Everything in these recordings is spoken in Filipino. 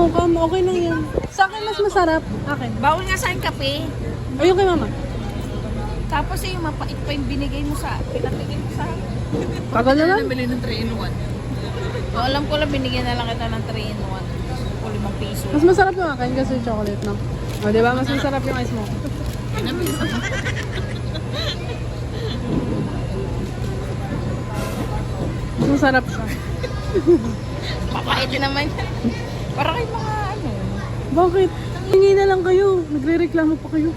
Suka mo, okay lang yan. Sa akin mas masarap. Akin. Bawal nga sa akin kape. Ayun kay mama. Tapos yung mapait pa yung binigay mo sa, pinabigay mo sa akin. Kagal na lang. Nabili ng 3-in-1. O, alam ko lang, binigyan na lang kita ng 3-in-1. O, 5 piso. Mas masarap yung akin kasi chocolate, no? O, diba? Mas masarap yung ice mo. Mas masarap siya. Papait din naman yan. Para kayo mga ano. Bakit? Hingi na lang kayo. Nagre-reklamo pa kayo.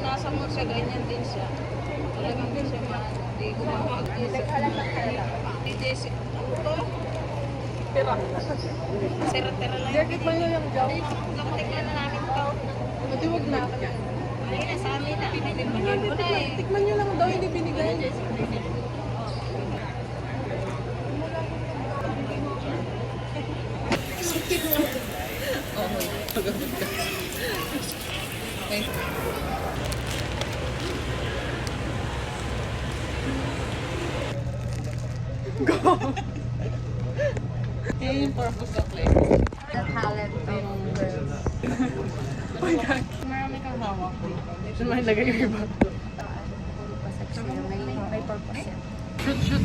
Nasa mo sa ganyan din siya. Talagang din siya hindi gumamag. Hindi siya. Tira-tira lang. Jacket mo yung jaw. Tingnan na namin ito. Pati wag na. Ay, nasa amin na. Binibigyan ko na eh. Tikman nyo lang daw, hindi binigay. Yung purpose of life. The talent of girls. Oh my God. Marami kang hawak. Saan mo ilagay yung iba? May purpose yan. Shoot.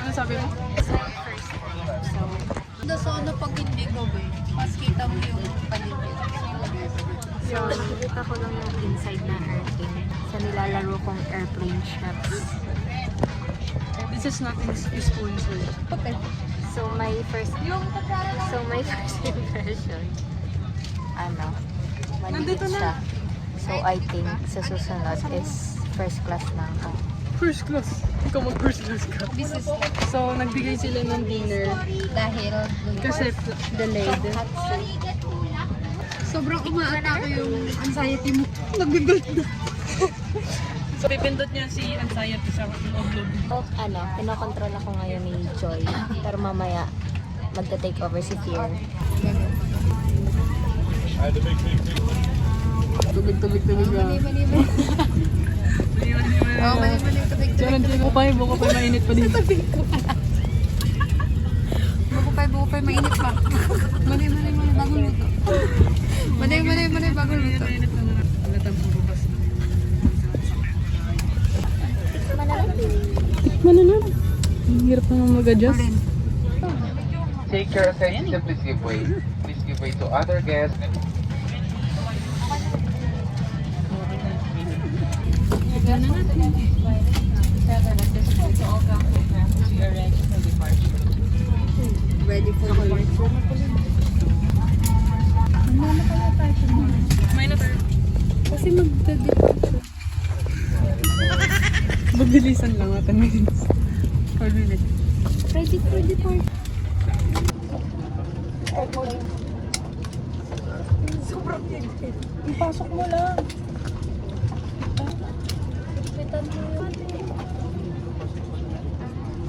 Ano sabi mo? So, ano pag hindi gabi, mas kita mo yung paligid. So, nakikita ko lang yung inside na airplane sa nilalaro kong airplane shots. This is not useful. Okay. So, my first impression, maliit Nandito na. siya. So, I think sa susunod is first class na ako. First class. Ikaw mag-first class ka. Business So, nagbigay sila ng dinner dahil kasi delayed. sobrang umaatake yung anxiety mo. Nag-guilt na. So, pipindot niya si anxiety sa loob. Pinokontrol ako ngayon ni Joy. Pero mamaya, magta-take over si Fear. Tubig lang. Oo, mali tubig. Buko pa, mainit pa dito. Buko pa, mainit pa. Mali, bagong luto. Mali, bagong luto. Ano na? Ang hirap naman mag-adjust. Take your seats and please give way. Please give way to other guests. Ready for departure. Kumain na tayo. Kasi mag-departure. Mabilisan lang, 10 minutes. 4 minutes. Ready for departure. Sobrang higpit. Ipasok mo lang. Higpitan mo yun.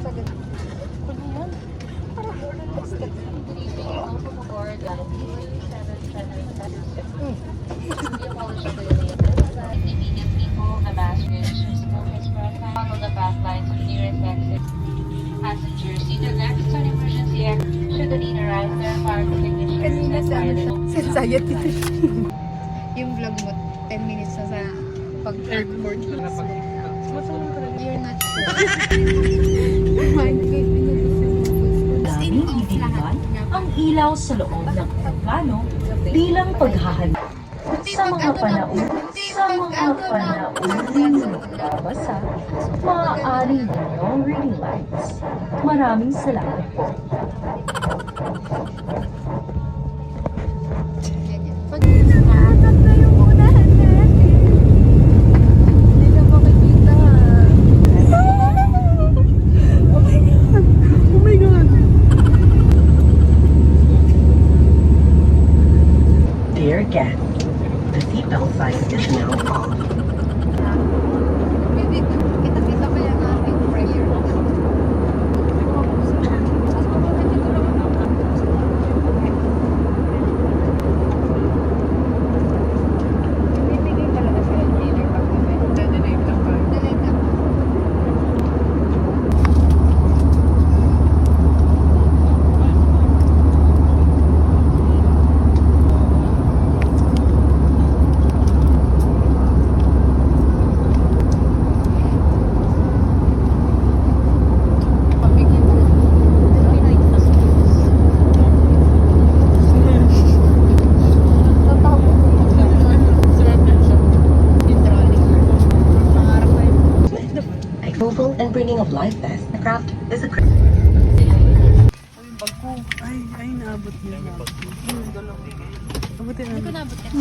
Sagad. Ano yan? Follow the path lines of nearest exit. Passengers, see the next on emergency exit. Should the need arise, there are fire extinguishers. Kanina sa Silent. anxiety. Yung vlog mo, 10 minutes na sa pag-airport. You're not sure. Daming idiniwan ang ilaw sa loob ng aeroplano bilang paghahanda sa mga panahon nagbabasa, maaari ninyong reading lights. Maraming salamat po. Nakakap na yung unahan natin. Hindi na makikita. Oh my God. Dear guests, the seatbelt sign is now off. Kita-kita pa yung aming prayer. Hindi ko nabot yan.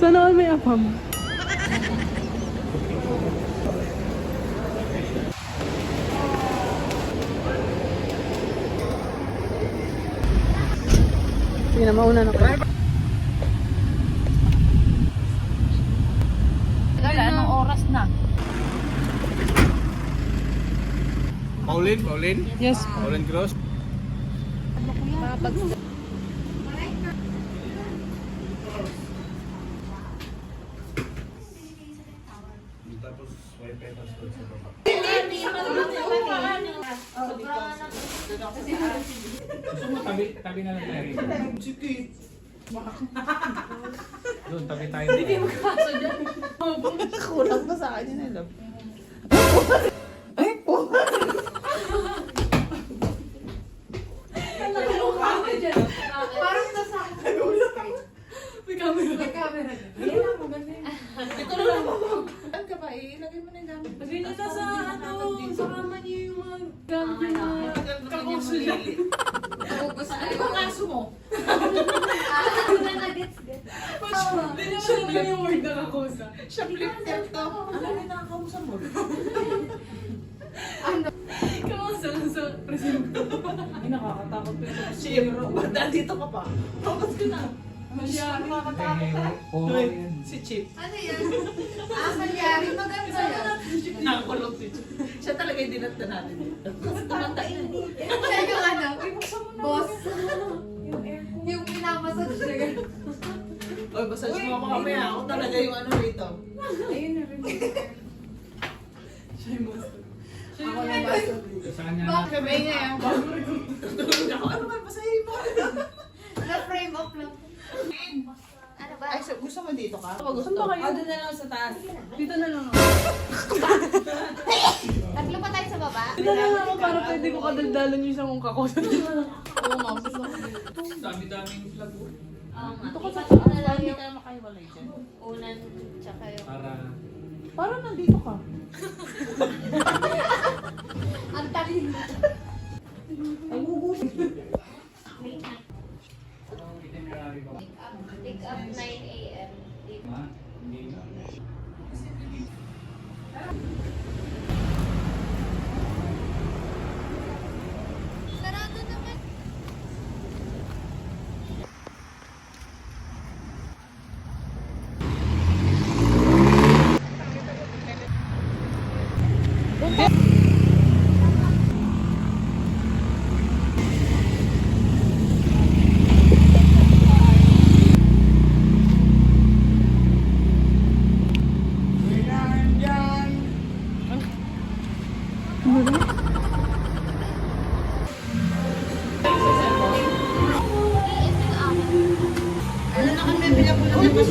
Sana all may apam. Sige na, mauna na ko. Wala, anong oras na? Pauline? Yes. Pauline Cross? Tabi na lang tayo rito. Doon, tabi tayo. Kulang pa sa akin yun, alam. Parang nasa akin. May camera. Saan ka ba? Ilagay mo na yung gamit. Lagay niyo na sa sa kama niyo yung mga gamit niyo na Kakusulit. Ano bang aso mo? Hindi niya siya yung word na kakusa. Siyang lifter to. Ano yung nakakamusa mo? Kamusta lang sa presinto. Ay, nakakatakot pa ito. Zero. Ba't dito ka pa? Focus ka na. Masyari. Si Chip. Ano yan? Malyari, maganda yan. Nakakulong si Chip. Siya talaga yung dinagda natin dito. Kasi tumanda yun. Siya yung ano, boss. Yung pinamassage siya ganun. Oy, massage mo ako mamaya. Ako talaga yung ano rito. Ayun na rin. Siya yung master. Ako yung baso. Saan niya? Bakit? Kami niya yan. Tulog ako. Ano ba? Basahin mo. Na-frame up lang. Ano ba? Ay, so, gusto mo dito ka? Ako gusto. Saan ba kayo? Doon na lang sa taas. Dito na lang ako. Tatlo pa tayo sa baba? Dito na lang ako para pwede ko kadaldalan yung isang mong kakusa. Oo nga, gusto ko. Dami-daming flag. Dito ka sa taas. Para hindi tayo makahiwalay dyan. Unan, tsaka yung... Para... Parang nandito ka. Ang talino. Pick up 9 a.m. Hindi na. Sarado naman. Ano na kami, pinapulong na mas